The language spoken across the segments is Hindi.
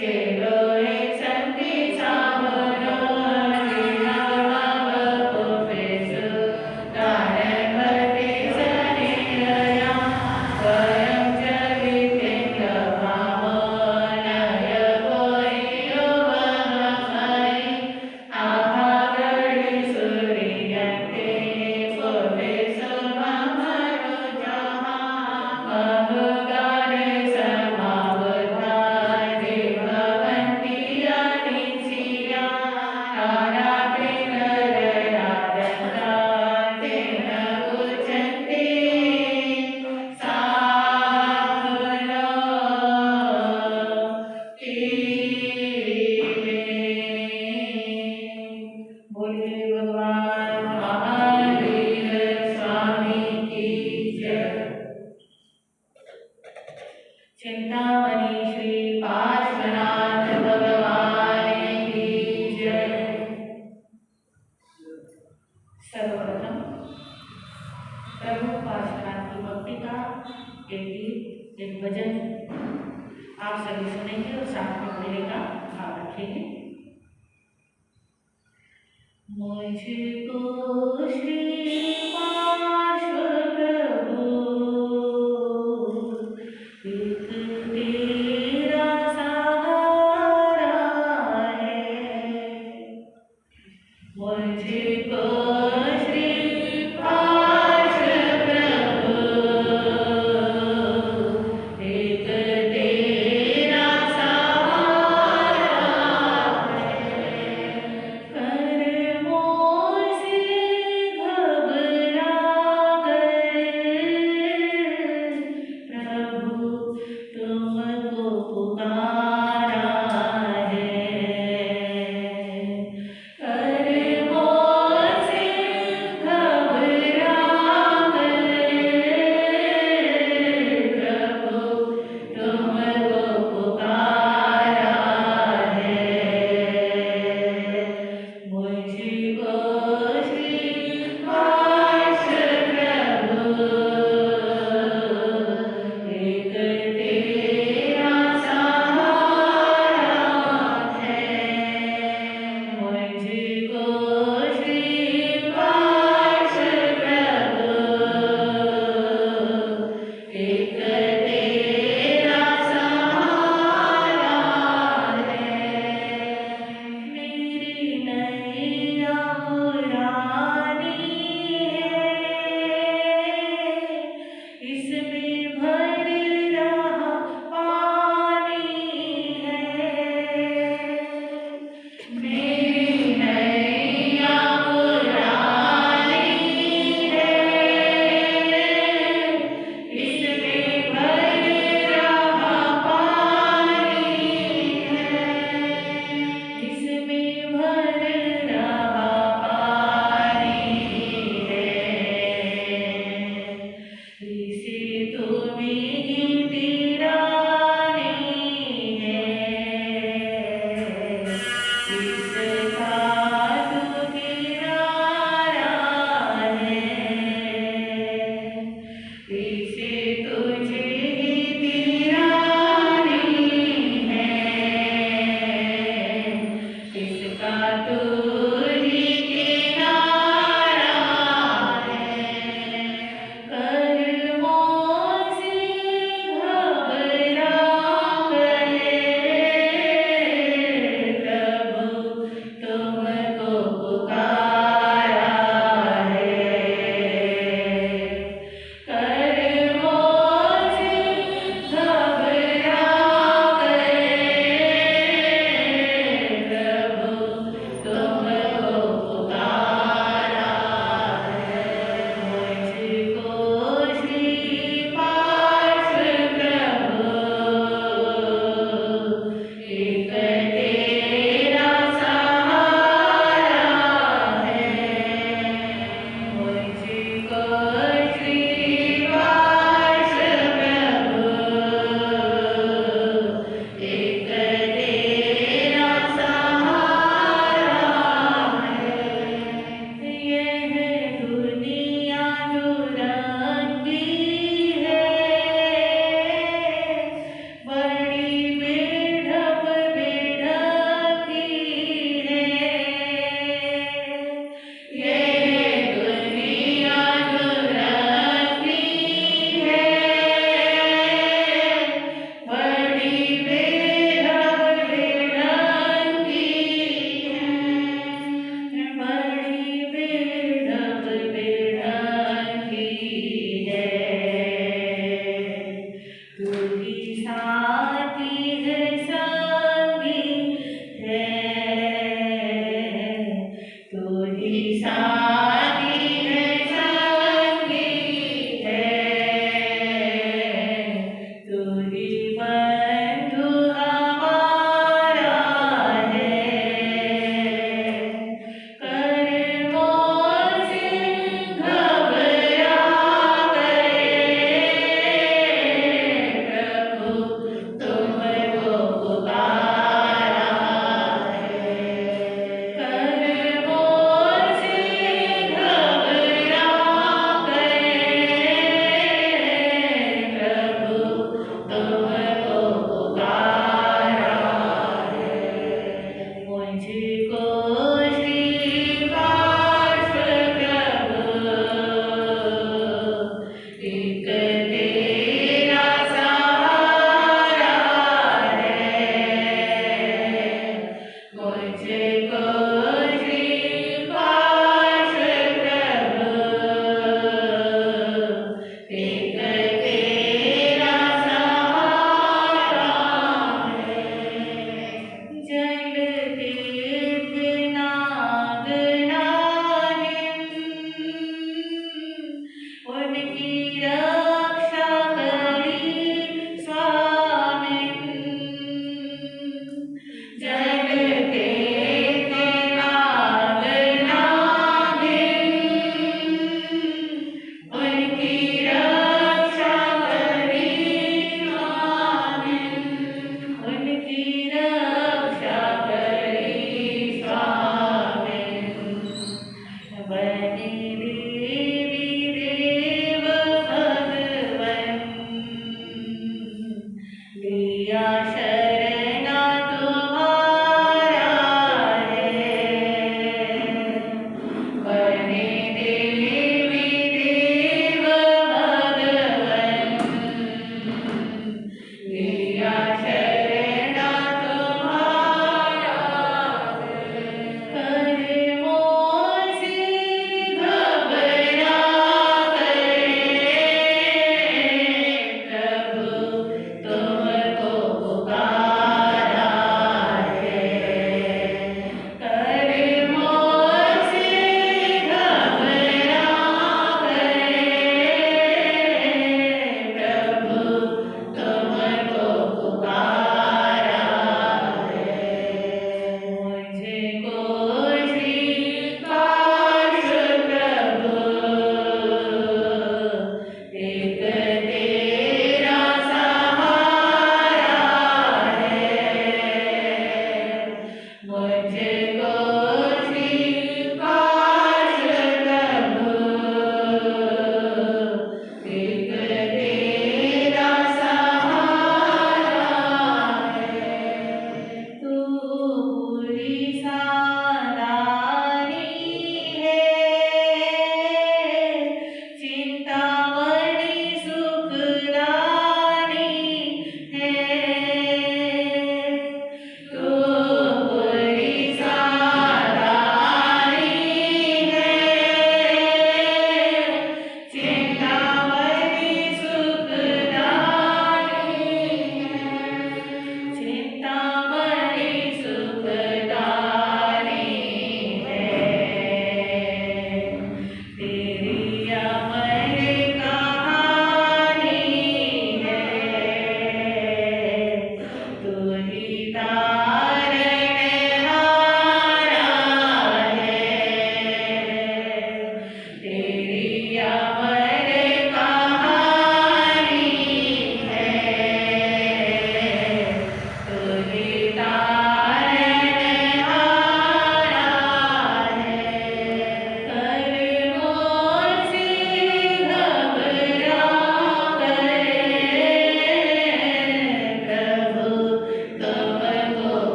चेलो एक संति सामनो जिनावा बपुफेसु गायन भक्ति सनिरया स्वयं चलितेन्द्र भावनय कोइयो वहमय आभागड़ी सूर्यन्ते पुफेसु ममरो जहा बहुगाने समावधा भवन्ति अनिसिया आरापिनरयादन्ता तेन उच्यन्ते साधुनो बोलिए भगवान महावीर स्वामी की जय। चिंतामणि श्री पार्श्वनाथ भगवान की जय। सर्वप्रथम प्रभु पार्श्वनाथ की भक्ति का एक गीत, एक भजन आप सभी सुनेंगे और साथ में मेरे का भाव रखेंगे। मुझको श्री पार्श्व प्रभु एक तेरा सहारा है। मुझको श्री पार्श्व प्रभु एक तेरा सहारा है। कर मोसे घबराए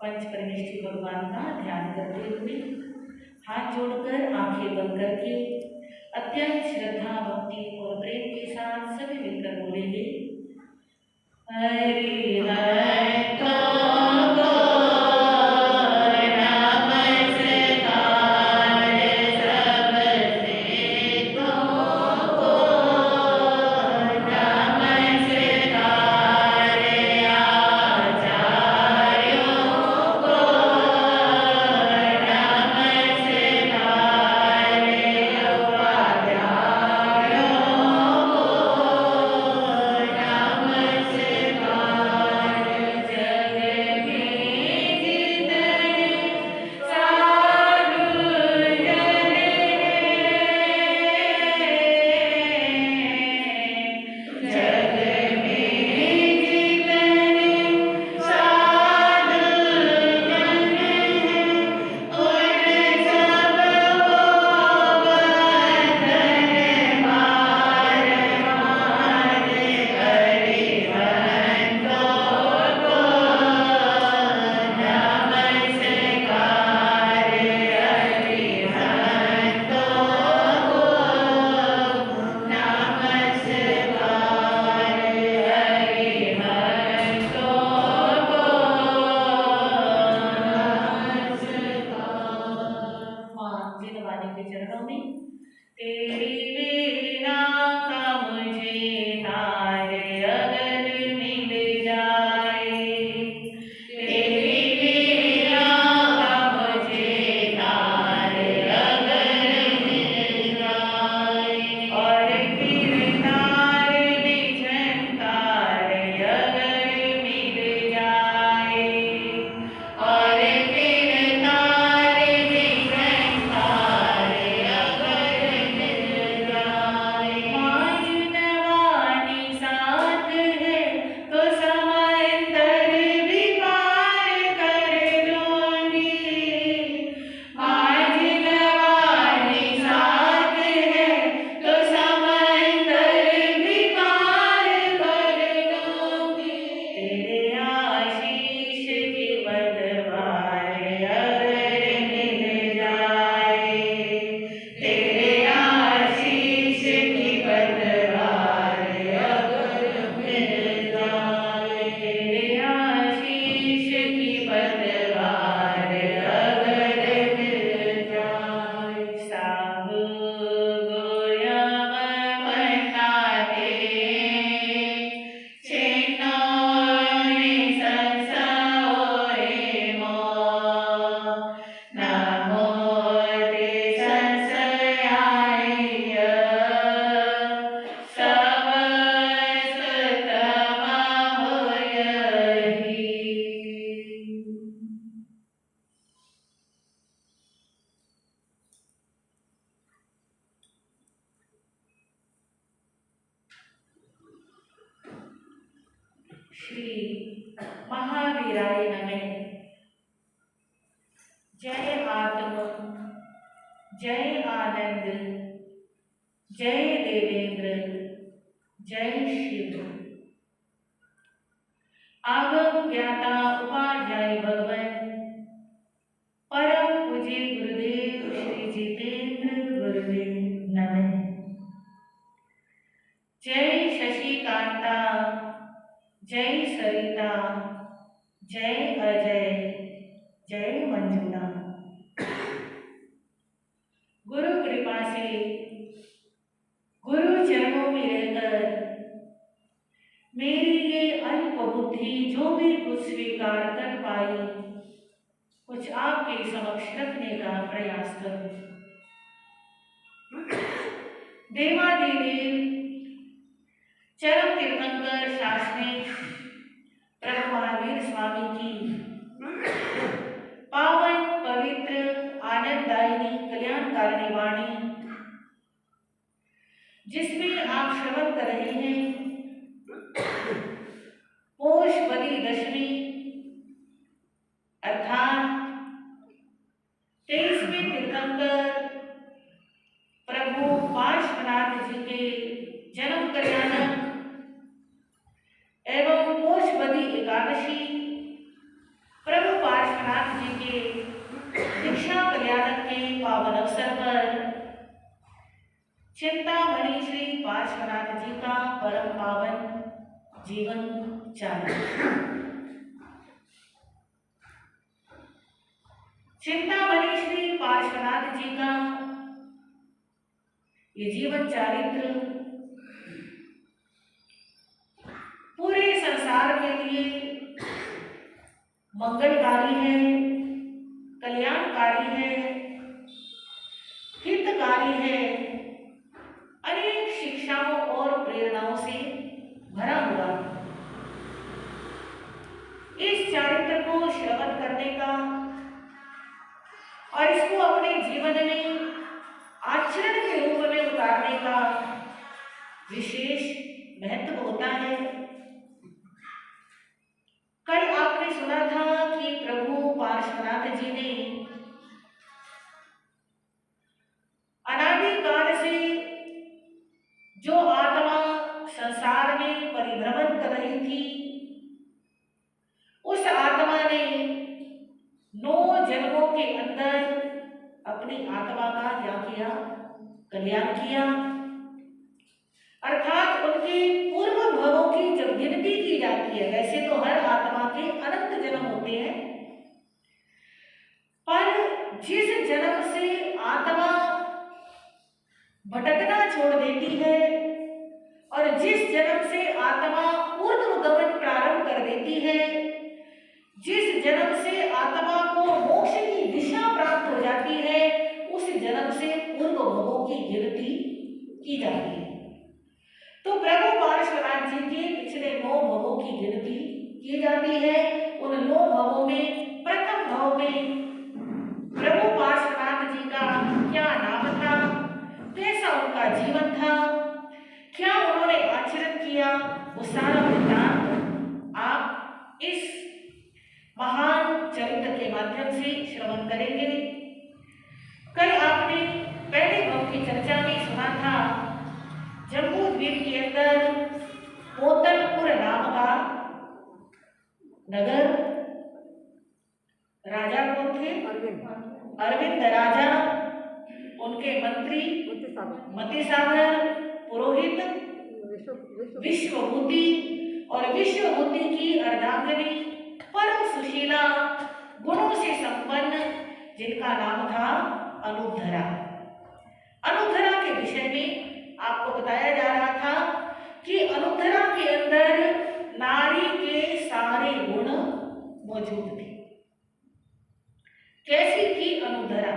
पंचपरमेष्ठी भगवान का ध्यान करते हुए हाथ जोड़कर आंखें बंद करके अत्यंत श्रद्धा भक्ति और प्रेम के साथ सभी मिलकर बोलेंगे हरि श्री महावीराय नमः। जय आत्म, जय आनंद, जय देवेंद्र, जय शिव। आगम ज्ञाता उपाध्याय भगवान परम पूज्य गुरुदेव श्री जितेंद्र गुरुदेव नमः। जय शशिकांता, जय सरिता, जय अजय, जय मंजुला। गुरु कृपा से गुरु चरणों में रहकर मेरी ये अल्प बुद्धि जो भी कुछ स्वीकार कर पाई, कुछ आपके समक्ष रखने का प्रयास करूं। देवादिदेव चरम तीर्थंकर शासनिक प्रभु महावीर स्वामी की पावन पवित्र आनंददायिनी कल्याणकारिणी वाणी, जिसमें आप श्रवण कर रहे हैं, पोष बदी दशमी अर्थात 23वें तीर्थंकर प्रभु पार्श्वनाथ जी के जन्म कल्याणक एवं पोष बदी एकादशी प्रभु पार्श्वनाथ जी के दीक्षा कल्याणक के पावन अवसर पर चिंतामणि श्री पार्श्वनाथ जी का परम पावन जीवन चारित्र। चिंतामणि श्री पार्श्वनाथ जी का ये जीवन चारित्र पूरे संसार के लिए मंगलकारी है, कल्याणकारी है, हितकारी है, अनेक शिक्षाओं और प्रेरणाओं से भरा हुआ। इस चारित्र को श्रवण करने का और इसको अपने जीवन में आचरण के रूप में उतारने का विशेष महत्व होता है। कल आपने सुना था कि प्रभु पार्श्वनाथ जी ने अनादिकाल से जो आत्मा संसार में परिभ्रमण कर रही थी, उस आत्मा ने 9 जन्मों के अंदर अपनी आत्मा का क्या किया? कल्याण किया। अर्थात उनके पूर्व भवों की जब गिनती की जाती है, वैसे तो हर आत्मा के अनंत जन्म होते हैं, पर जिस जन्म से आत्मा भटकना छोड़ देती है और जिस जन्म से आत्मा ऊर्ध्वगमन प्रारंभ कर देती है, जिस जन्म से आत्मा को मोक्ष की दिशा प्राप्त हो जाती है, उस जन्म से पूर्व भवों की गिनती की जाती है। तो प्रभु पार्श्वनाथ जी के पिछले 9 भवों की गिनती की जाती है। उन 9 भवों में प्रथम भव में प्रभु पार्श्वनाथ जी का क्या नाम था, कैसा उनका जीवन था, क्या उन्होंने आचरण किया, वो सारा वृत्तांत आप इस महान चरित्र के माध्यम से श्रवण करेंगे। कल आपने पहले भव की चर्चा में सुना था, जम्मू द्वीप के अंदर पोतलपुर नाम का नगर, राजा कौन थे? अरविंद राजा, उनके मंत्री मतिसागर, पुरोहित विश्वभूति और विश्वभूति की अर्धांगिनी परम सुशीला गुणों से संपन्न, जिनका नाम था अनुधरा। अनुधरा के विषय में आपको बताया जा रहा था कि अनुधरा के अंदर नारी के सारे गुण मौजूद थे। कैसी थी अनुधरा?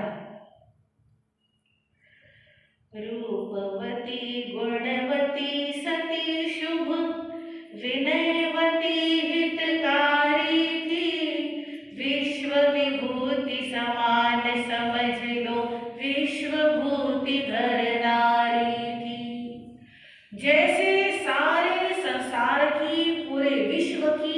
रूपवती गुणवती सती शुभ विनयवती हितकारी थी, विश्व विभूति समान समझ लो विश्वभूति धर नारी थी। जैसे सारे संसार की, पूरे विश्व की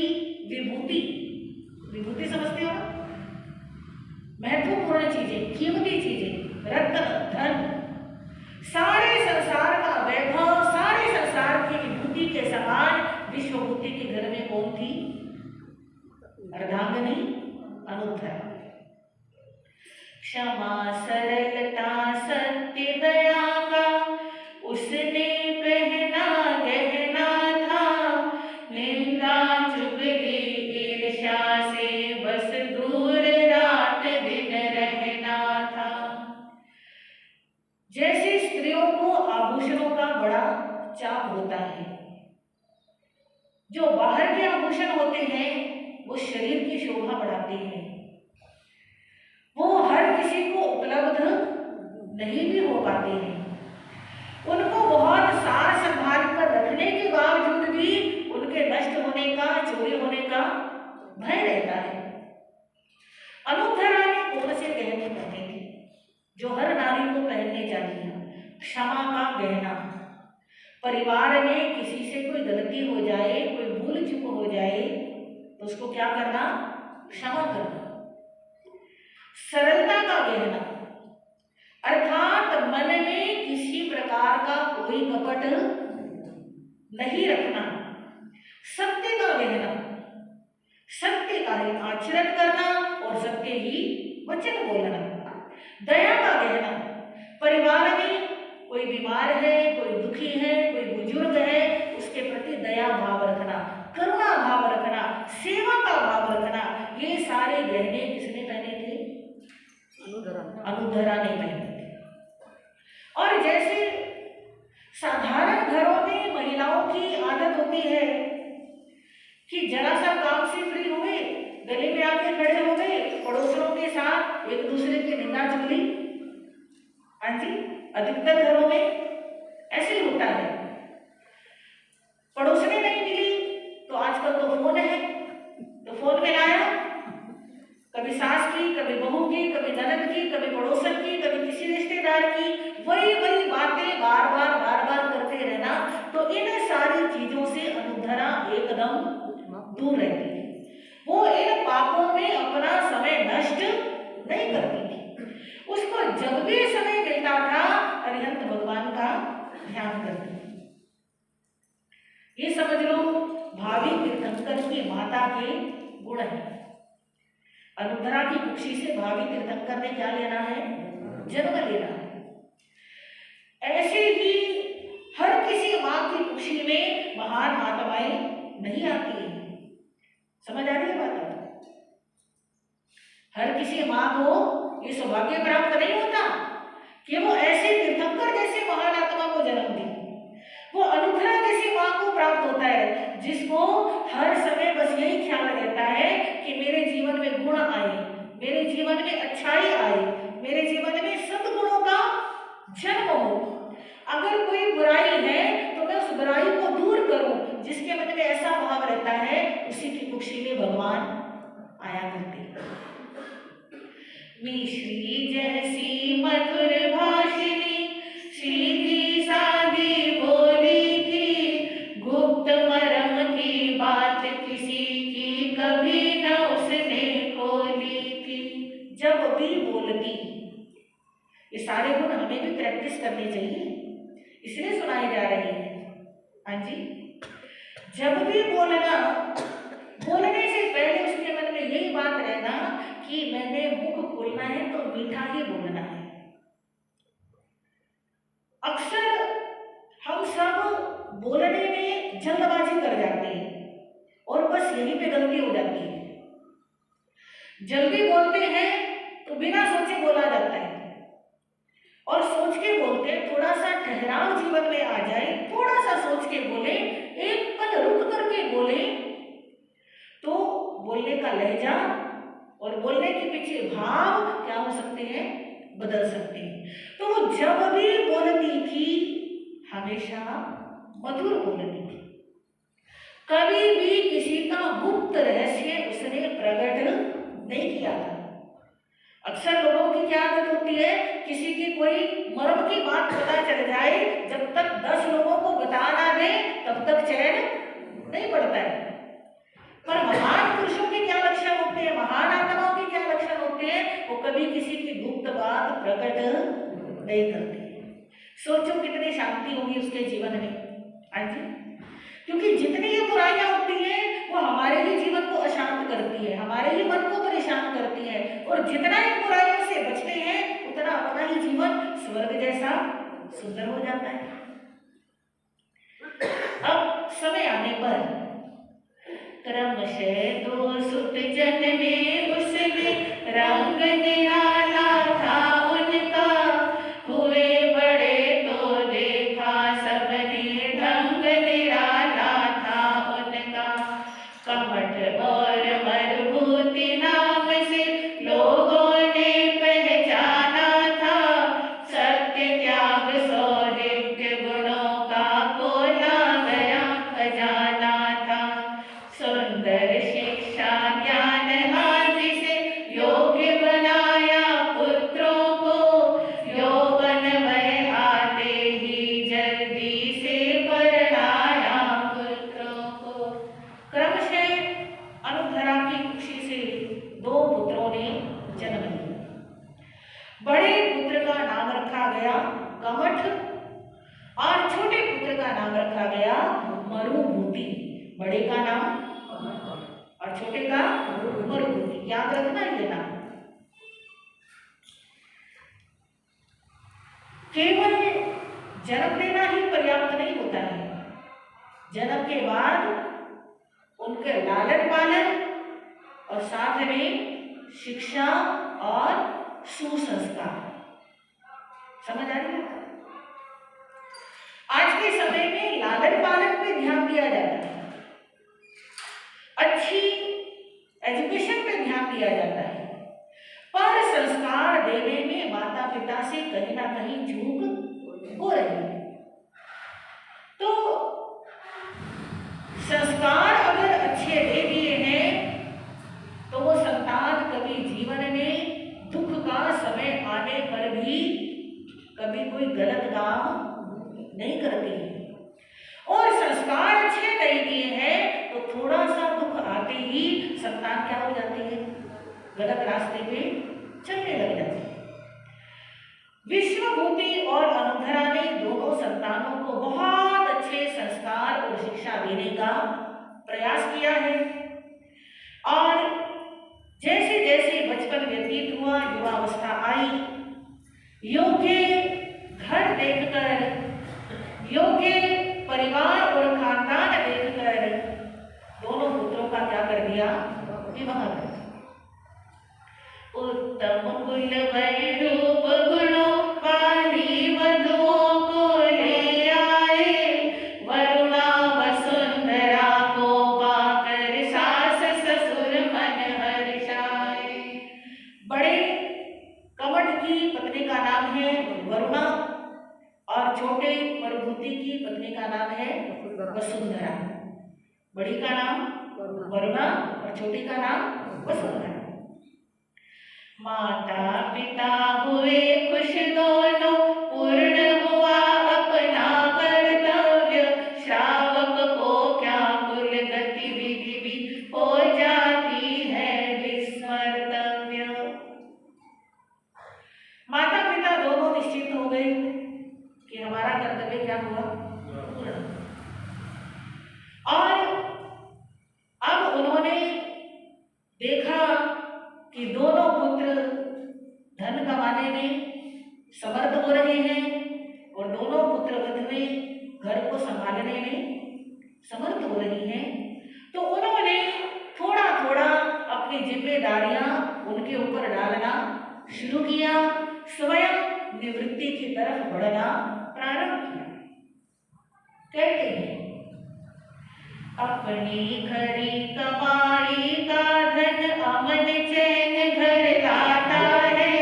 क्षमा सरलता सत्य दया का उसने पहना गहना था। निंदा चुगली ईर्ष्या से बस दूर रात दिन रहना था। जैसे स्त्रियों को आभूषणों का बड़ा चाव होता है, जो बाहर के आभूषण होते हैं वो शरीर की शोभा बढ़ाते हैं, वो हर किसी को उपलब्ध नहीं भी हो पाते हैं। उनको बहुत सार संभाल कर रखने के बावजूद भी उनके नष्ट होने का, चोरी होने का भय रहता है। अनुद्धरा ने कौन से गहने पहने थे जो हर नारी को पहनने चाहिए? क्षमा का गहना। परिवार में किसी से कोई गलती हो जाए, कोई भूल चूक हो जाए तो उसको क्या करना? क्षमा करना। सरलता का गहना अर्थात मन में किसी प्रकार का कोई कपट नहीं रखना। सत्य का गहना, सत्य का ही आचरण करना और सत्य ही वचन बोलना। दया का गहना, परिवार में कोई बीमार है, कोई दुखी है, कोई बुजुर्ग है, उसके प्रति दया भाव रखना, करुणा भाव रखना, सेवा का भाव रखना। ये सारे गहने किसने पहने थे? अनुद्धरा ने पहने थे। और जैसे साधारण घरों में महिलाओं की आदत होती है कि जरा सा काम से फ्री हुए, गले में आके खड़े हो गए, पड़ोसियों के साथ एक दूसरे की निंदा चुगली। हाँ जी, अधिकतर घरों में ऐसे ही होता है। पड़ोसने नहीं मिली तो आजकल तो फोन है, तो फोन में लाया, कभी सास की, कभी बहू की, कभी ननद की, कभी पड़ोसन की, कभी किसी रिश्तेदार की, वही बातें बार बार करते रहना। तो इन सारी चीजों से अनुद्धरा एकदम दूर रहती थी। वो इन पापों में अपना समय नष्ट नहीं करती थी। उसको जब भी समय मिलता था अरिहंत भगवान का ध्यान करती थी। ये समझ लो भावी तीर्थंकर की माता के गुण है। अनुद्धरा की कुक्षी से भावी तीर्थंकर ने क्या लेना है? जन्म लेना है। ऐसे ही हर किसी माँ की कुक्षी में महान आत्माएं नहीं आती है। समझ आ रही है बात? हर किसी माँ को ये सौभाग्य प्राप्त नहीं होता कि वो ऐसे तीर्थंकर जैसे महान आत्मा को जन्म दे। वो अनुद्धरा जैसी माँ को प्राप्त होता है जिसको हर समय बस यही ख्याल रहता है कि मेरे जीवन में गुण आए, मेरे जीवन में अच्छाई आए, मेरे जीवन में सद्गुणों का जन्म हो। अगर कोई बुराई है तो मैं उस बुराई को दूर करूं। जिसके मन में ऐसा भाव रहता है उसी की कुक्षी में भगवान आया करते हैं। मिश्री जैसी मधुर भाषिणी सीधी सादी बोली थी, गुप्त मरम की बात किसी की कभी न उसने खोली थी। जब भी बोलती, ये सारे गुण हमें भी प्रैक्टिस करनी चाहिए, इसलिए सुनाई जा रही है। हाँ जी, जब भी बोलना, बोलने से पहले उसके मन में यही बात रहना कि मैंने मुख खोलना है तो मीठा ही बोलना है। अक्सर हम सब बोलने में जल्दबाजी कर जाते हैं और बस यहीं पे गलती हो जाती है। जल्दी बोलते हैं तो बिना सोचे बोला जाता है, और सोच के बोलते थोड़ा सा ठहराव जीवन में आ जाए, थोड़ा सा सोच के बोले, एक पल रुक करके बोले तो बोलने का लहजा और बोलने के पीछे भाव क्या हो सकते हैं? बदल सकते हैं। तो वो जब भी बोलती थी हमेशा मधुर बोलती थी, कभी भी किसी का गुप्त रहस्य उसने प्रकट नहीं किया था। अक्सर लोगों की क्या आदत होती है, किसी की कोई मर्म की बात पता चल जाए, जब तक 10 लोगों को बता ना दे तब तक चैन नहीं पड़ता है। पर महान पुरुषों के क्या लक्षण होते हैं, महान आत्माओं के क्या लक्षण होते हैं? वो कभी किसी की गुप्त बात प्रकट नहीं करते। सोचो कितनी शांति होगी उसके जीवन में। हाँ जी, क्योंकि जितनी ये बुराइयां होती हैं वो हमारे ही जीवन को अशांत करती है, हमारे ही मन को परेशान करती है, और जितना इन बुराइयों से बचने स्वर्ग जैसा सुंदर हो जाता है। अब समय आने पर क्रमशः दो सुत जन्मे, उसमें रंग निराला था उनका, हुए बड़े तो देखा सबने, ढंग निराला था उनका। कमठ और मरभूति नाम से लोगों ने पहचाना था, सत्य त्याग सौहित्य गुणों का खोला गया खजाना था। सुंदर शिक्षा ज्ञान आदि से योग्य बनाया पुत्रों को, यौवन वह आते ही जल्दी से परणाया पुत्रों को। क्रमशः अनुधरा की खुशी से दो पुत्रों ने जन्म लिया। बड़े पुत्र का नाम रखा गया कमठ और छोटे पुत्र का नाम रखा गया मरुभूति। बड़े का नाम और छोटे का मरुभूति, याद रखना ये नाम। केवल जन्म देना ही पर्याप्त नहीं होता है, जन्म के बाद उनके लालन पालन और साथ में शिक्षा और सुसंस्कार। समझ आ रही है? आज के समय में लालन पालन पे ध्यान दिया जाता है, अच्छी एजुकेशन पे ध्यान दिया जाता है, पर संस्कार देने में माता पिता से कहीं ना कहीं चूक हो रही है। तो संस्कार अगर अच्छे दे दिए हैं तो वो संतान कभी जीवन में दुख का समय आने पर भी कभी कोई गलत काम नहीं करती है। और संस्कार अच्छे नहीं दिए हैं तो थोड़ा सा दुख आते ही संतान क्या हो जाती है, गलत रास्ते पे चलने लग जाती है। विश्वभूति और अनुधरा ने दोनों संतानों को बहुत अच्छे संस्कार और शिक्षा देने का प्रयास किया है। और जैसे जैसे बचपन व्यतीत हुआ, युवावस्था आई, योग्य घर देखकर, योग्य परिवार और खानदान देखकर दोनों पुत्रों का क्या कर दिया, विवाह कर दिया। उत्तम कुल वैरूप गुणों वाली वधुओं को ले आए, वरुणा वसुंधरा को पाकर सास ससुर मन हर्षाए। बड़े कमठ की पत्नी का नाम है वरुणा और छोटे मरुभूति की पत्नी का नाम है वसुंधरा। बड़ी का नाम वरुणा और छोटी का नाम वसुंधरा। माता पिता हुए खुश दोनों, पूर्ण हुआ अपना कर्तव्य, श्रावक को क्या कुल गतिविधि भी हो जाती है विस्मर्तव्य। माता पिता दोनों निश्चित हो गए कि हमारा कर्तव्य क्या हुआ, पूर्ण। और अब उन्होंने देखा कि दोनों पुत्र धन कमाने में समर्थ हो रहे हैं और दोनों पुत्र वधुएं घर को संभालने में समर्थ हो रही हैं। तो उन्होंने थोड़ा थोड़ा अपनी जिम्मेदारियां उनके ऊपर डालना शुरू किया, स्वयं निवृत्ति की तरफ बढ़ना प्रारंभ किया। कहते हैं अपनी खरी कमाई का धन अमन चैन घर लाता है,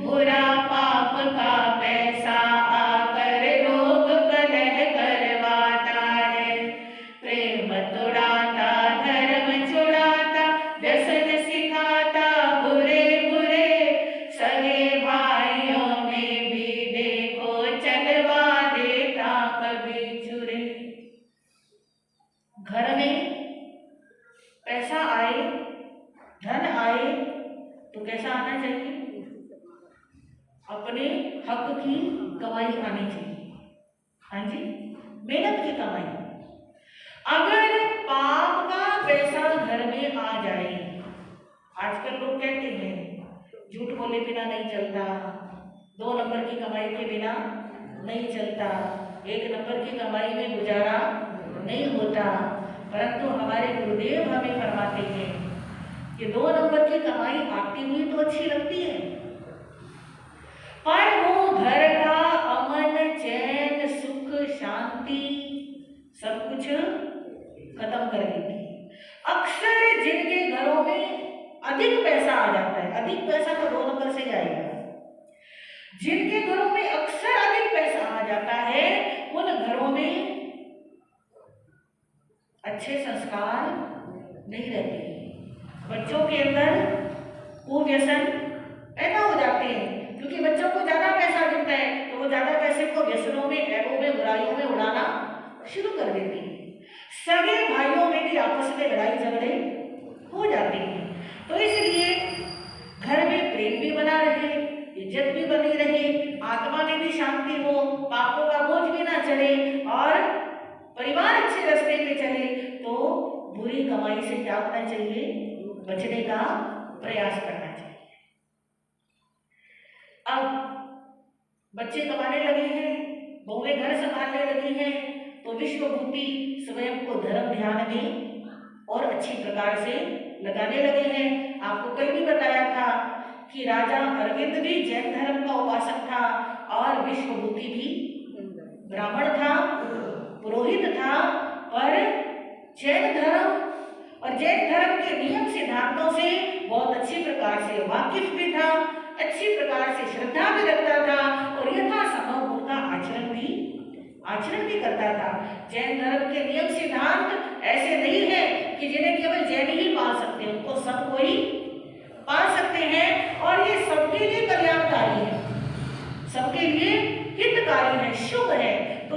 बुरा पाप का पैसा आकर रोग कलह करवाता है। प्रेम तोड़ाता, धर्म छुड़ाता, व्यसन सिखाता बुरे बुरे, सगे भाइयों में भी देखो चलवा देता कभी छुरे। घर में पैसा आए, धन आए तो कैसा आना चाहिए, अपने हक की कमाई आनी चाहिए। हाँ जी, मेहनत की कमाई। अगर पाप का पैसा घर में आ जाए, आजकल लोग कहते हैं झूठ बोले बिना नहीं चलता, 2 नंबर की कमाई के बिना नहीं चलता, 1 नंबर की कमाई में गुजारा नहीं होता। परंतु हमारे गुरुदेव हमें फरमाते हैं कि 2 नंबर की कमाई आती हुई तो अच्छी लगती है, पर वो घर का अमन, चैन, सुख, शांति सब कुछ खत्म कर देती है। अक्सर जिनके घरों में अधिक पैसा आ जाता है, अधिक पैसा तो 2 नंबर से जाएगा, जिनके घरों में अक्सर अधिक पैसा आ जाता है उन घरों में अच्छे संस्कार नहीं रहते, बच्चों के अंदर कुव्यसन पैदा हो जाते हैं, क्योंकि बच्चों को ज्यादा पैसा मिलता है तो वो ज्यादा पैसे को व्यसनों में, ऐबों में, बुराइयों में उड़ाना शुरू कर देते हैं। सगे भाइयों में भी आपस में लड़ाई झगड़े हो जाते हैं। तो इसलिए घर में प्रेम भी बना रहे, इज्जत भी बनी रहे, आत्मा में भी शांति हो, पापों का बोझ भी ना चढ़े और परिवार अच्छे रास्ते पे चले, तो बुरी कमाई से क्या करना चाहिए? बचने का प्रयास करना चाहिए। अब बच्चे कमाने लगे हैं, बहुएं घर संभालने लगी हैं, तो विश्वभूति स्वयं को धर्म ध्यान में और अच्छी प्रकार से लगाने लगे हैं। आपको कल भी बताया था कि राजा अरविंद भी जैन धर्म का उपासक था और विश्वभूति भी ब्राह्मण था, पुरोहित था, पर जैन धर्म और जैन धर्म के नियम सिद्धांतों से बहुत अच्छी प्रकार से वाकिफ भी था, अच्छी प्रकार से श्रद्धा भी रखता था और यथासंभव उनका आचरण भी करता था। जैन धर्म के नियम सिद्धांत ऐसे नहीं है कि जिन्हें केवल जैन ही पाल सकते हैं, उनको सब कोई पाल सकते हैं और ये सबके लिए कल्याणकारी है, सबके लिए हितकारी है, शुभ है। तो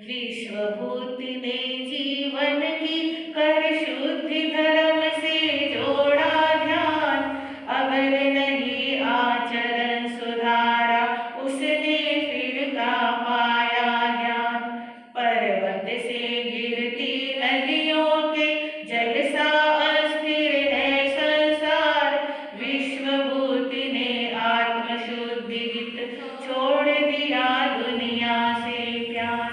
विश्वभूति ने जीवन की कर शुद्धि धर्म से जोड़ा ध्यान, अगर नहीं आचरण सुधारा उसने फिर का पाया ज्ञान, पर्वत से गिरती नदियों के जल सा अस्थिर है संसार, विश्वभूति ने आत्मशुद्धि हित छोड़ दिया दुनिया से प्यार,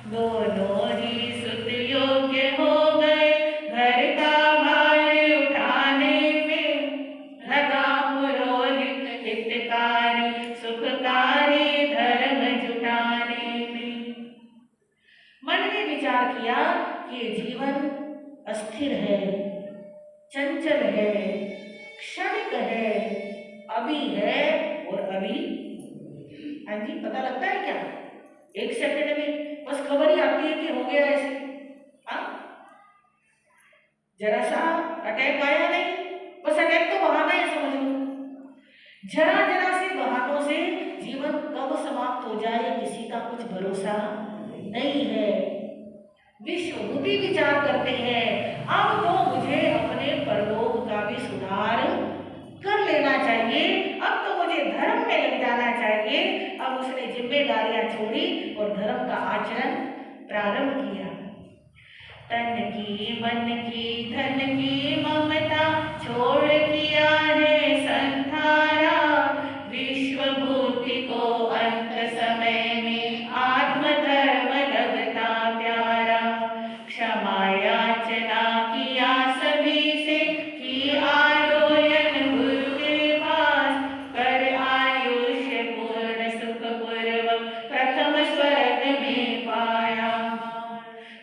दोनों ही सुत योग्य हो गए घर का भार उठाने में, लगा पुरोहित हितकारी सुखकारी धर्म जुटाने में। मन में विचार किया कि जीवन अस्थिर है, चंचल है, क्षणिक है, अभी है और अभी। हाँ जी, पता लगता है क्या? 1 सेकंड में बस खबर ही आती है कि हो गया ऐसे। हाँ, जरा सा अटैक आया नहीं, बस अटैक तो बहाना है, समझ लो। जरा जरा से बहानों से जीवन कब समाप्त हो जाए किसी का कुछ भरोसा नहीं है। विश्वभूति विचार करते हैं, अब तो मुझे अपने परलोक का भी सुधार कर लेना चाहिए, अब तो मुझे धर्म में लग जाना चाहिए। अब उसने जिम्मेदारियां छोड़ी और धर्म का आचरण प्रारंभ किया। तन की, मन की, धन की ममता छोड़ किया है संधारा, विश्वभूति को अंत समय में आत्मधर्म लगता प्यारा, क्षमा याचना किया सभी से, की आलोयन गुरु के पास, कर आयुष्य पूर्ण सुख पूर्वक प्रथम स्वर्ग में पाया,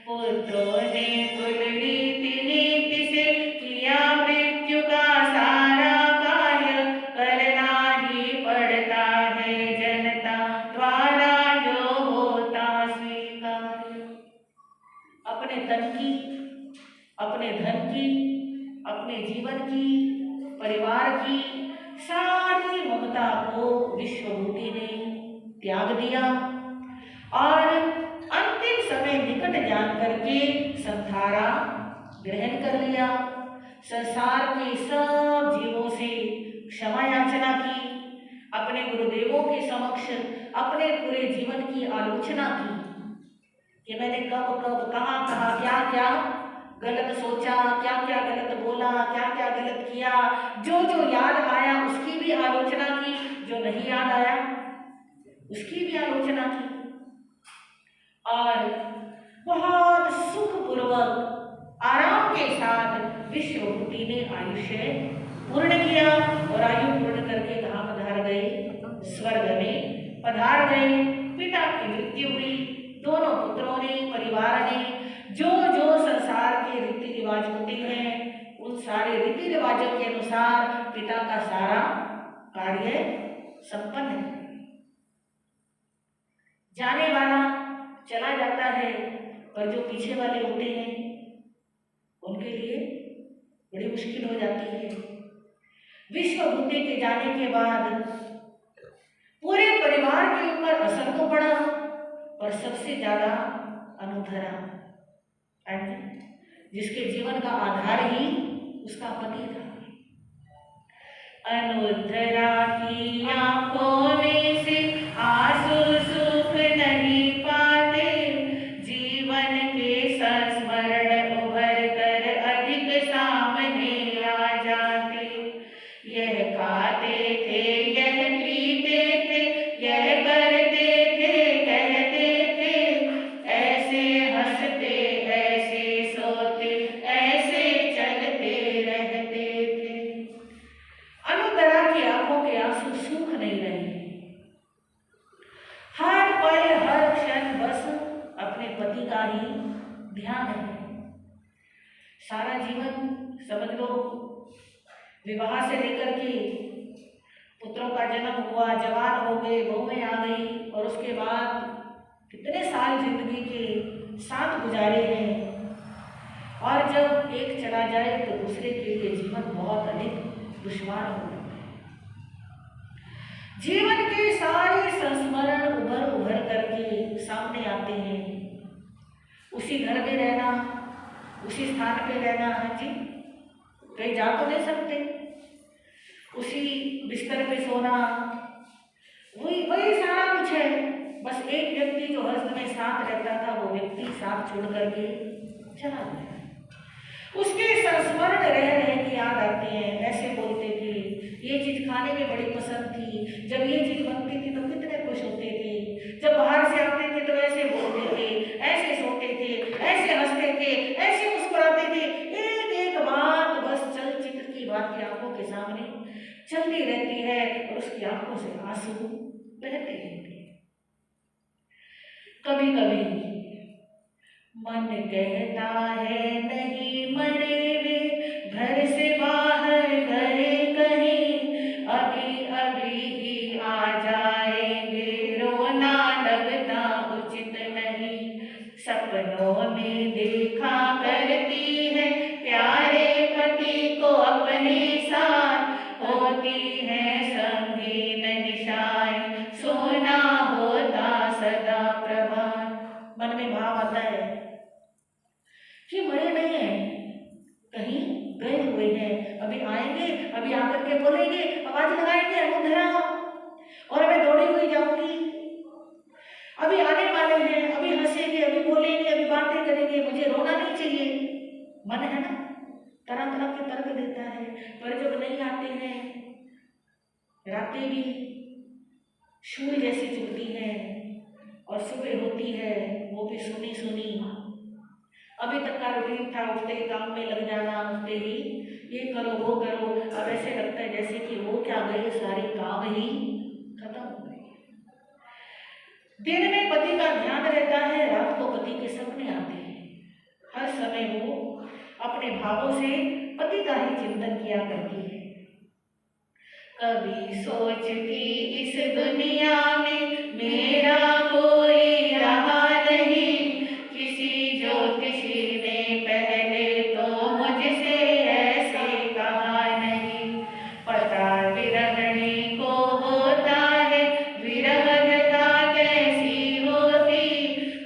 पुत्रों ने कुल रीति नीति से किया मृत्यु का सारा कार्य, करना ही पड़ता है जनता द्वारा जो होता स्वीकार। अपने तन की, अपने धन की, अपने जीवन की, परिवार की सारी ममता को विश्वभूति ने त्याग दिया और अंतिम समय निकट जान करके संधारा ग्रहण कर लिया। संसार के सब जीवों से क्षमा याचना की, अपने गुरुदेवों के समक्ष अपने पूरे जीवन की आलोचना की कि मैंने कब कब कहाँ कहाँ क्या क्या गलत सोचा, क्या क्या गलत बोला, क्या क्या गलत किया। जो जो याद आया उसकी भी भी आलोचना की, जो नहीं याद आया उसकी भी आलोचना की, और बहुत सुखपूर्वक आराम के साथ विश्वभूति ने आयुष्य पूर्ण किया और आयु पूर्ण करके कहाँ पधार गए? स्वर्ग में पधार गए। पिता की मृत्यु हुई। दोनों पुत्रों ने, परिवार ने जो जो संसार के रीति रिवाज होते हैं उन सारे रीति रिवाजों के अनुसार पिता का सारा कार्य संपन्न है। जाने वाला चला जाता है, पर जो पीछे वाले होते हैं उनके लिए बड़ी मुश्किल हो जाती है। विश्वभूति के जाने के बाद पूरे परिवार के ऊपर असर तो पड़ा, पर सबसे ज्यादा अनुधरा, जिसके जीवन का आधार ही उसका पति था। अनुधरा की आंखों में से आंसू सूख नहीं पाते, जीवन के संस्मरण उभर कर अधिक सामने आ जाते। यह खाते थे, यह पीते थे, यह करते थे, कहते थे, ऐसे हंसते, ऐसे सोते, ऐसे चलते रहते थे। अनुधरा की आंखों के आंसू सूख नहीं रहे। हर पल, हर क्षण बस अपने पति का ही ध्यान है। सारा जीवन समझ लो, विवाह से लेकर के पुत्रों का जन्म हुआ, जवान हो गए, बहुएं आ गई, और उसके बाद कितने साल जिंदगी के साथ गुजारे हैं। और जब एक चला जाए तो दूसरे के लिए जीवन बहुत अधिक दुश्वार हो जाता है। जीवन के सारे संस्मरण उभर उभर करके सामने आते हैं। उसी घर में रहना, उसी स्थान पे रहना, हाँ जी, कहीं जा तो नहीं सकते, उसी बिस्तर पे सोना, वही वही सारा कुछ है। बस एक व्यक्ति जो हर समय साथ रहता था वो व्यक्ति साथ छोड़ करके चला गया। उसके संस्मरण रह रह के याद आते हैं। ऐसे बोलते थे, ये चीज खाने में बड़ी पसंद थी, जब ये चीज बनती थी तो कितने खुश होते थे, जब बाहर से आते थे तो ऐसे बोलते थे, ऐसे सोते थे, ऐसे हंसते थे, ऐसे मुस्कुराते थे। एक एक बात बस चलचित्र की बात आंखों के सामने चलती रहती है और उसकी आंखों से आंसू बहते रहते हैं। कभी कभी मन कहता है नहीं मरे वे, घर से बाहर गए कहीं, अभी अभी ही आ जाएंगे, रोना लगता उचित नहीं। सपनों में देखा करती है प्यारे पति को अपने साथ, होती है संगीन निशाएं, सोना होता सदा प्रभात। मन में भाव आता है कि मरे नहीं है, कहीं गए हुए हैं, अभी आएंगे, अभी आकर के बोलेंगे, आवाज लगाएंगे, अनुधरा, और मैं दौड़ी हुई जाऊंगी। अभी आने वाले हैं, अभी हंसेंगे, अभी बोलेंगे, अभी बातें करेंगे, मुझे रोना नहीं चाहिए। मन है ना, तरह तरह के तर्क देता है, पर जब नहीं आते हैं, रातें भी शूल जैसी चुभती हैं और सुबह होती है वो भी सुनी सुनी। अभी तक का रूटीन था, उठते ही काम में लग जाना, उठते ही ये करो वो करो, अब ऐसे लगता है जैसे कि वो क्या गए, सारे काम ही खत्म हो गए। दिन में पति का ध्यान रहता है, रात को पति के सपने आते हैं। हर समय वो अपने भावों से पति का ही चिंतन किया करती है। कभी सोचती इस दुनिया में मेरा कोई रहा नहीं, किसी ज्योतिषी ने पहले तो मुझसे ऐसे कहा नहीं। पता विरहणी को होता है, विरह व्यथा कैसी होती,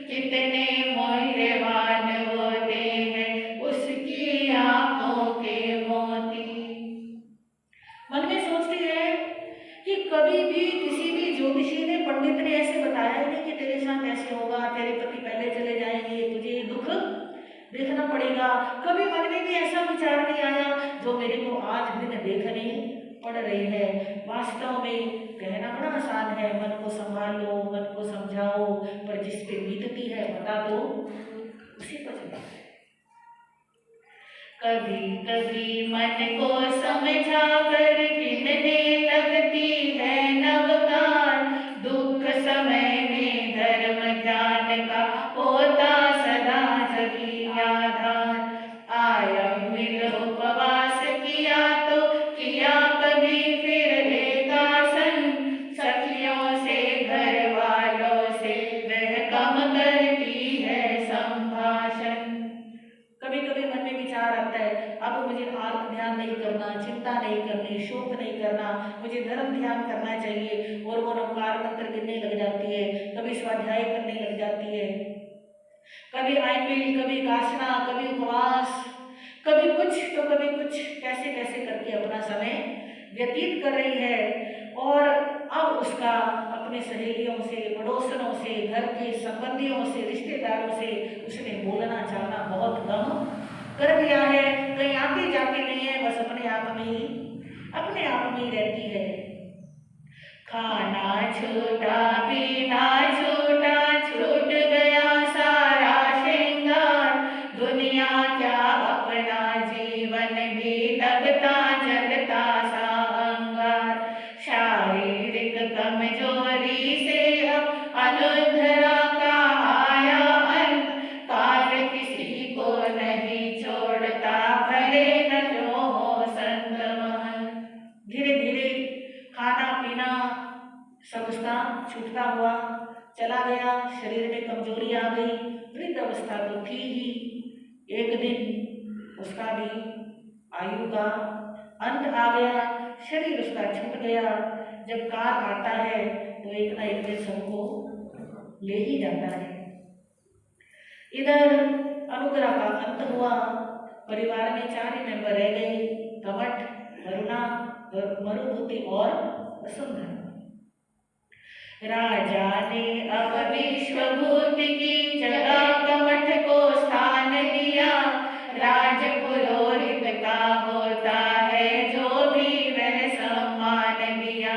कितने मूल्यवान होते हैं उसकी आंखों के मोती। मन में सोचती है कि कभी भी किसी भी ज्योतिषी ने, पंडित ने ऐसे बताया ही नहीं कि तेरे साथ ऐसे होगा, तेरे पति पहले चले जाएंगे, तुझे दुख देखना पड़ेगा। कभी मन में भी ऐसा विचार नहीं आया जो मेरे को आज दिन देखने पड़ रही है। वास्तव में कहना बड़ा आसान है, मन को संभालो, मन को समझाओ, पर जिस पे बीतती है बता दो, उसी पर चलता है। कभी कभी मन को समझा कर गिनने लगती है नवकार, दुख समय में धर्म ज्ञान का होता सदा जगी आधार। आयम्बिल उपवास किया तो किया कभी फिर एकासन, सखियों से घर वालों से वह कम करती है संभाषण। कभी कभी मन में विचार आता है, अब मुझे आर्त ध्यान नहीं करना, चिंता नहीं करनी, शोक नहीं करना, मुझे धर्म ध्यान करना चाहिए, और वो नवकार मंत्र गिनने लग जाती है, कभी स्वाध्याय करने लग जाती है, कभी आयम्बिल, कभी कासना, कभी उपवास, कभी कुछ तो कभी कुछ, कैसे कैसे करके अपना समय व्यतीत कर रही है। और अब उसका अपने सहेलियों से, पड़ोसनों से, घर के संबंधियों से, रिश्तेदारों से उसने बोलना चालना बहुत कम कर दिया है। कहीं आती जाती नहीं है, बस अपने आप में ही रहती है। खाना छूटा, पीना छूटा, छूट गया सारा श्रृंगार, दुनिया क्या अपना जीवन भी लगता जलता सा अंगार। शारीरिक कमजोरी से अब अनुधरा का आया अंत, काल किसी को नहीं छोड़ता, भले न जो हो संत महंत। धीरे धीरे खाना पीना सब उसका छूटता हुआ चला गया, शरीर में कमजोरी आ गई, वृद्ध अवस्था तो थी ही। एक दिन उसका भी आयु का अंत आ गया, शरीर उसका छूट गया। जब काल आता है तो एक ना एक दिन सबको ले ही जाता है। इधर अनुग्रह का अंत हुआ, परिवार में 4 ही मेंबर रह गए, कमठ, वरुणा, मरुभूति और वसुंधरा। राजा ने अब विश्वभूति की जगह कमठ को स्थान दिया, राज पुरोहित का होता है जो भी वह सम्मान दिया।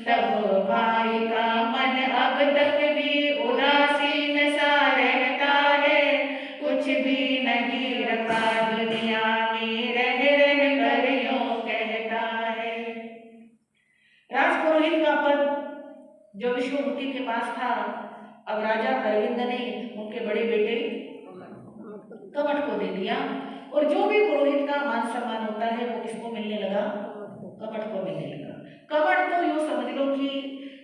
लव भाई का मन अब तक भी उदासीन सा रहता है, कुछ भी नहीं रखा दुनिया में, रह रह कर यूं कहता है। राजपुरोहित का पद जो विश्वभूति के पास था, अब राजा अरविंद ने उनके बड़े बेटे कमठ को दे दिया, और जो भी पुरोहित का मान सम्मान होता है वो किसको मिलने लगा, कमठ को मिलने लगा। कमठ तो यूं समझ लो कि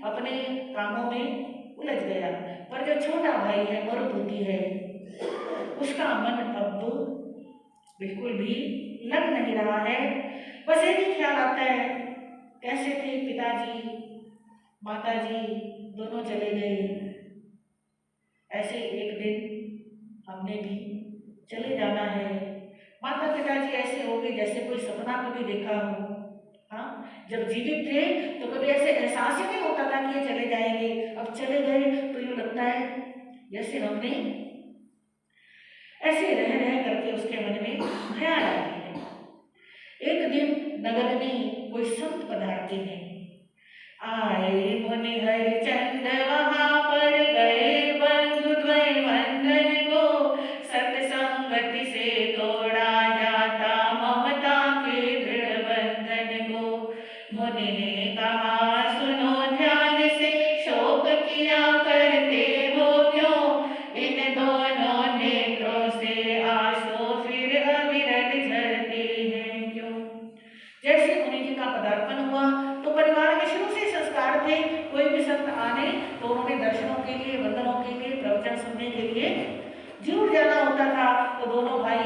अपने कामों में उलझ गया, पर जो छोटा भाई है, मरुभूति है, उसका मन अब बिल्कुल भी लग नहीं रहा है। बस एक ही ख्याल आता है, कैसे थे पिताजी माताजी दोनों चले गए, ऐसे एक दिन हमने भी चले जाना है। माता पिताजी ऐसे हो गए जैसे कोई सपना कभी देखा हो। हाँ, जब जीवित थे तो कभी ऐसे एहसास ही नहीं होता था कि ये चले जाएंगे, अब चले गए तो यूं लगता है जैसे हमने ऐसे रह रह करके उसके मन में ख्याल आती है। एक दिन नगर में कोई संत पधारते हैं, आए मुनि हरिचंद वहाँ पर गए, बंधु द्वय वंदन को सत्संगति से तोड़ा जाता, ममता के दृढ़ बंधन को। मुनि ने कहा सुनो ध्यान से, शोक किया करते हो क्यों, इन दोनों नेत्रों से आंसू फिर अविरत झरते हैं क्यों। जैसे मुनि जी का पदार्पण हुआ तो परिवार में शुरू से संस्कार थे, कोई भी संत आने तो उन्होंने दर्शनों के लिए, वंदनों के लिए, प्रवचन सुनने के लिए जरूर जाना होता था। तो दोनों भाई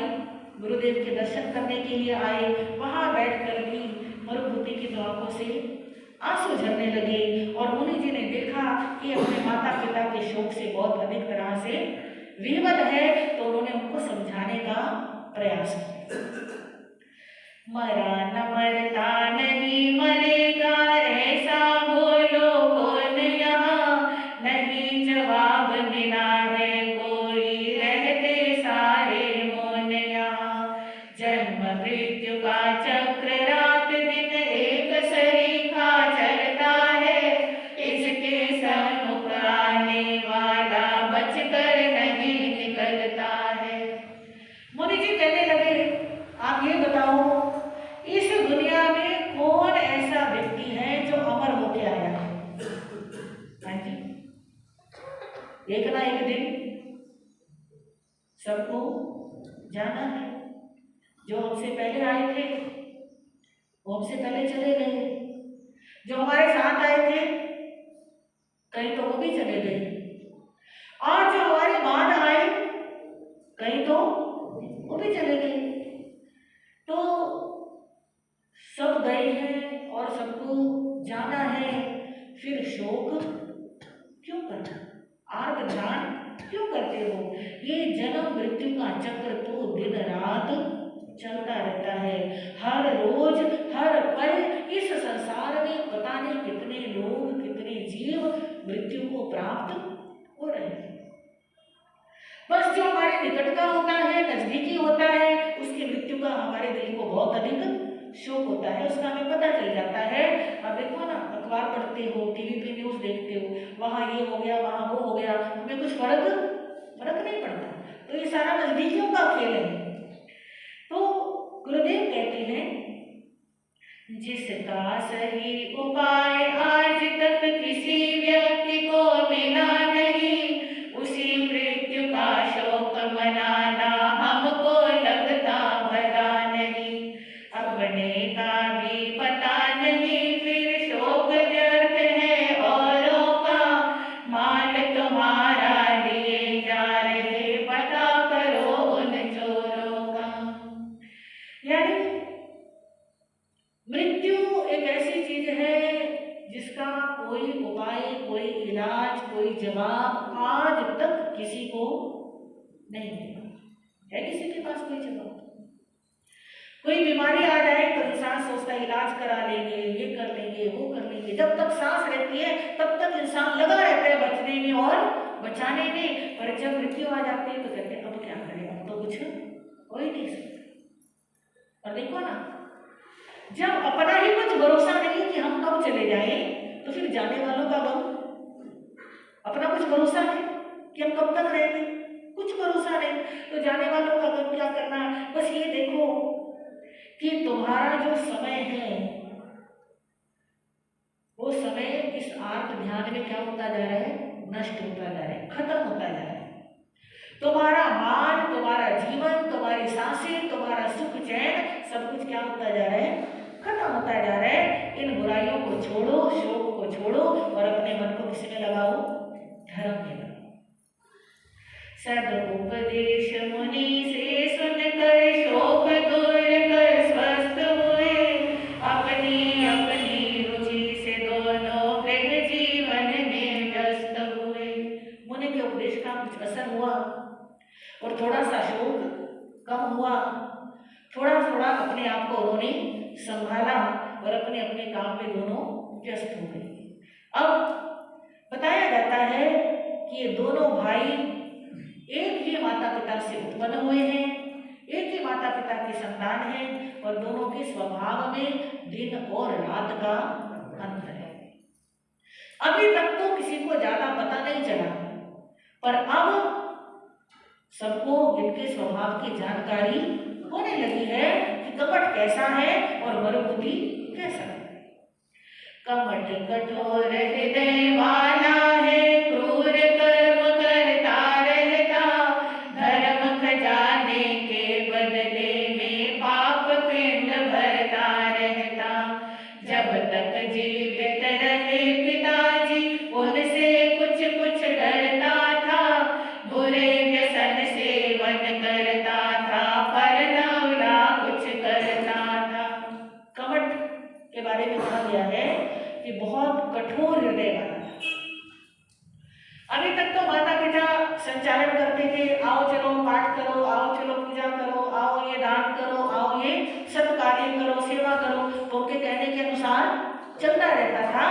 गुरुदेव के दर्शन करने के लिए आए, वहां बैठकर भी मरुभूति की आंखों से आंसू झरने लगे, और मुनि जी ने देखा कि अपने माता पिता के शोक से बहुत अधिक तरह से विह्वल है, तो उन्होंने उनको समझाने का प्रयास किया। मरा न मरता नहीं मरेगा, ऐसा बोलो कौन यहाँ, नहीं जवाब मिला है कोई, रहते सारे मौन यहाँ। जन्म मृत्यु का चक्र रात दिन एक सरीखा देखना एक दिन सबको जाना है। जो हमसे पहले आए थे वो हमसे पहले चले गए, जो हमारे साथ आए थे कहीं तो वो भी चले गए, और जो हमारे बाद आए कहीं तो वो भी चले गए। तो सब गए हैं और सबको जाना है, फिर शोक क्यों करना, आर्त ध्यान क्यों करते हो? ये जन्म मृत्यु का चक्र तो दिन रात चलता रहता है। हर रोज हर पल इस संसार में पता नहीं कितने लोग कितने जीव मृत्यु को प्राप्त हो रहे हैं। बस जो हमारे निकट का होता है, नजदीकी होता है, उसकी मृत्यु का हमारे दिल को बहुत अधिक शोक होता है, उसका हमें पता चल जाता है। अब देखो ना, अखबार पढ़ते हो, टीवी पे न्यूज देखते हो, वहां ये हो गया वहां वो हो गया, हमें कुछ फर्क नहीं पड़ता। तो ये सारा नजदीकियों का खेल है। तो गुरुदेव कहते हैं, जिसका सही उपाय आज तक किसी व्यक्ति को मिला नहीं, उसी मृत्यु का शोक मनाना हमको लगता भला नहीं। अपने का भी पता नहीं, फिर शोक व्यर्थ है औरों का, माल तुम्हारा लिए जा रहे, पता करो उन चोरों का। यानी मृत्यु एक ऐसी चीज है जिसका कोई उपाय, कोई इलाज, कोई जवाब आज तक किसी को नहीं मिला है। किसी के पास कोई जवाब? कोई बीमारी आ जाए तो इंसान सोचता है इलाज करा लेंगे, ये कर लेंगे, वो कर लेंगे। जब तक सांस रहती है तब तक इंसान लगा रहता है बचने में और बचाने में, पर जब मृत्यु आ जाती है तो कहते हैं अब क्या करें, अब तो कुछ हो ही नहीं सकता। और देखो ना, जब अपना ही कुछ भरोसा नहीं कि हम कब चले जाए, तो फिर जाने वालों का गम। अपना कुछ भरोसा है कि हम कब तक रहेंगे, कुछ भरोसा नहीं, तो जाने वालों का गम क्या करना। बस ये देखो कि तुम्हारा जो समय है वो समय इस आर्त ध्यान में क्या होता जा रहा है, नष्ट होता जा रहा है, खत्म होता जा रहा है। तुम्हारा मान, तुम्हारा जीवन, तुम्हारी सांसें, तुम्हारा सुख चैन, सब कुछ क्या होता जा रहा है, खत्म होता जा रहा है। इन बुराइयों को छोड़ो, शोक को छोड़ो और अपने मन को किसी में लगाओ, धर्म में लगाओ। सदुपदेश मुनि से सुनकर शोक दूर कर स्वस्थ हुए, अपनी अपनी रुचि से दोनों मृग जीवन में व्यस्त हुए। मुनि के उपदेश का कुछ असर हुआ और थोड़ा सा शोक कम हुआ, थोड़ा थोड़ा अपने आप को उन्होंने संभाला और अपने अपने काम में दोनों व्यस्त हो गए। अब बताया जाता है कि ये दोनों भाई एक ही माता पिता से उत्पन्न हुए हैं, एक ही माता पिता की संतान है, और दोनों के स्वभाव में दिन और रात का अंतर है। अभी तक तो किसी को ज्यादा पता नहीं चला, पर अब सबको इनके स्वभाव की जानकारी होने लगी है कि कपट कैसा है और मरुभूमि कैसा है। कपट कठोर हृदय वाला है, क्रूर कर्म करता रहता, धर्म खजाने के बदले में पाप पिंड भरता रहता। जब तक जीवित रहे पिताजी उनसे कुछ कुछ डरता था, बुरे व्यसन सेवन करता था, पर नवला कुछ करता था। कपट के बारे में कहा गया है कि बहुत कठोर हृदय वाला था। अभी तक तो माता पिता संचालन करते थे, आओ चलो पाठ करो, आओ चलो पूजा करो, आओ ये दान करो, आओ ये सब कार्य करो, सेवा करो, तो उनके कहने के अनुसार चलता रहता था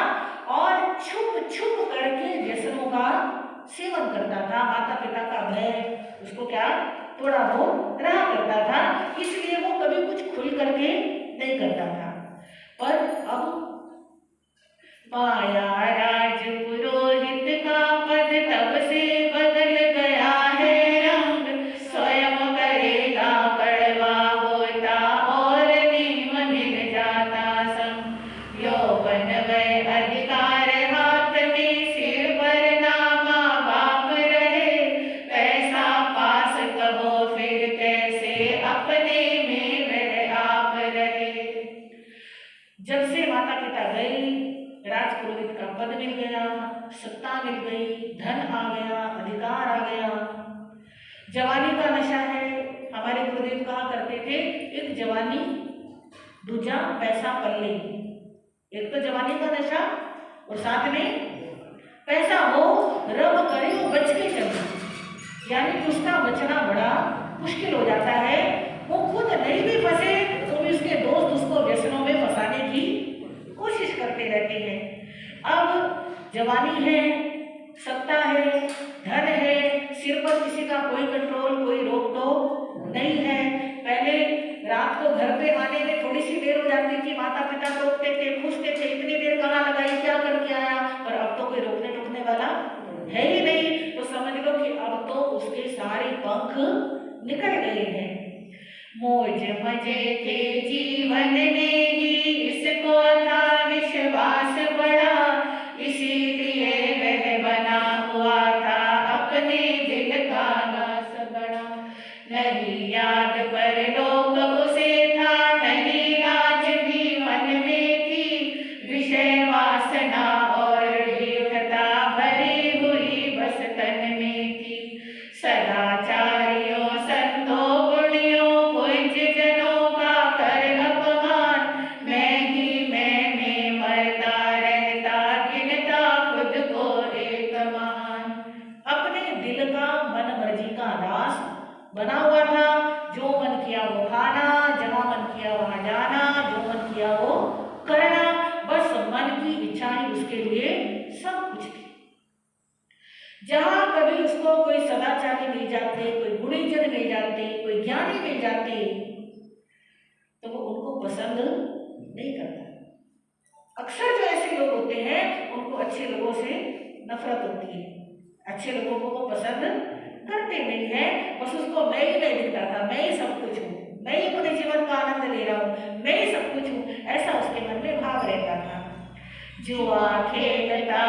और छुप छुप करके व्यसनों का सेवन करता था। माता पिता का भय उसको क्या थोड़ा बहुत रहा करता था, इसलिए वो कभी कुछ खुल करके नहीं करता था। पर अब पाया राज पुरोहित का पद, तब से बदल गया है रंग, स्वयं करेगा कड़वा होता और नीम मिल जाता संग। यौवन वै अधिकार हाथ में, सिर पर नामा बाप पद मिल गया, सत्ता मिल गई, धन आ गया, अधिकार आ गया। जवानी का नशा है। हमारे गुरुदेव कहा करते थे, एक जवानी दूजा पैसा पल्ले। एक तो जवानी का नशा और साथ में पैसा हो, रब करे वो बच के चले, यानी कि उसका बचना बड़ा मुश्किल हो जाता है। वो खुद नहीं भी फंसे तो भी उसके दोस्त उसको व्यसनों में फंसाने की कोशिश करते रहते हैं। अब जवानी है, सत्ता है, धन है, सिर पर किसी का कोई कंट्रोल, कोई रोक टोक नहीं है। पहले रात को घर पे आने में थोड़ी सी देर हो जाती थी, माता पिता टोकते थे, पूछते थे इतनी देर कहाँ लगाई, क्या करके आया, पर अब तो कोई रोकने टोकने वाला है ही नहीं। तो समझ लो कि अब तो उसके सारे पंख निकल गए हैं। मौज मजे के जीवन में ही इसको था विश्वास बड़ा, इसीलिए वह बना हुआ था अपने दिल का नास बड़ा। नहीं याद पर लोग उसे था, नहीं लाज भी मन में थी, विषय वासना और दीर्घता भरी हुई बस तन में थी। सदाचारियों संतों पुण्यों पूज्य जनों का कर अपमान, मैं ही मैंने मरता रहता गिनता खुद को एक महान। अपने दिल का मन मर्जी का दास बना हुआ था। जो मन किया वो खाना, जहाँ मन किया वहां जाना, जो मन किया वो करना, बस मन की इच्छा ही उसके लिए सब कुछ थी। जहां कभी उसको कोई सदाचारी मिल जाते, कोई गुणीजन मिल जाते, कोई ज्ञानी मिल जाते, तो वो उनको पसंद नहीं करता। अक्सर जो ऐसे लोग होते हैं उनको अच्छे लोगों से नफरत होती है, अच्छे लोगों को वो पसंद करते नहीं है। बस उसको मैं ही नहीं दिखता था, मैं ही सब कुछ हूँ, मैं ही अपने जीवन का आनंद ले रहा हूँ, मैं ही सब कुछ हूँ, ऐसा उसके मन में भाव रहता था। जुआ खेलता